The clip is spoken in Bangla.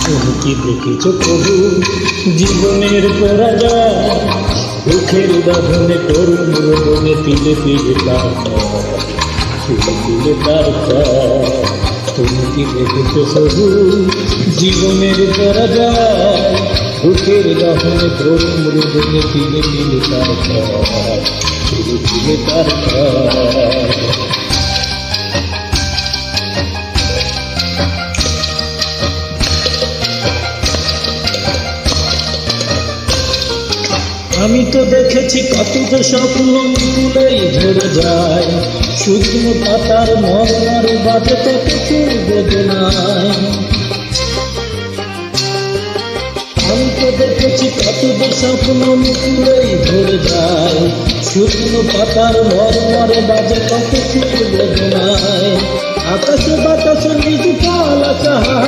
তুমি কি দেখেছ প্রভু জীবনের পরাজয়, দুঃখের দহনে করুণ রোদনে তিলে তিলে তার তিলে তিলে তার। তুমি কি দেখেছ প্রভু জীবনের পরাজয়, দুঃখের দহনে করুণ রোদনে তিলে তিলে তার তিলে তিলে তার। আমি তো দেখেছি কত যে স্বপ্ন তুলেই ঝরে যায়, শুকনো পাতার মরমার বাজে কত চুল বেদনায়। আমি তো দেখেছি কত যে স্বপ্ন তুলেই ঝরে যায়, শুকনো পাতার মরমার বাজে কত চুল বেদনায়। আকাশে বাতাসে নিজ পালা চাহা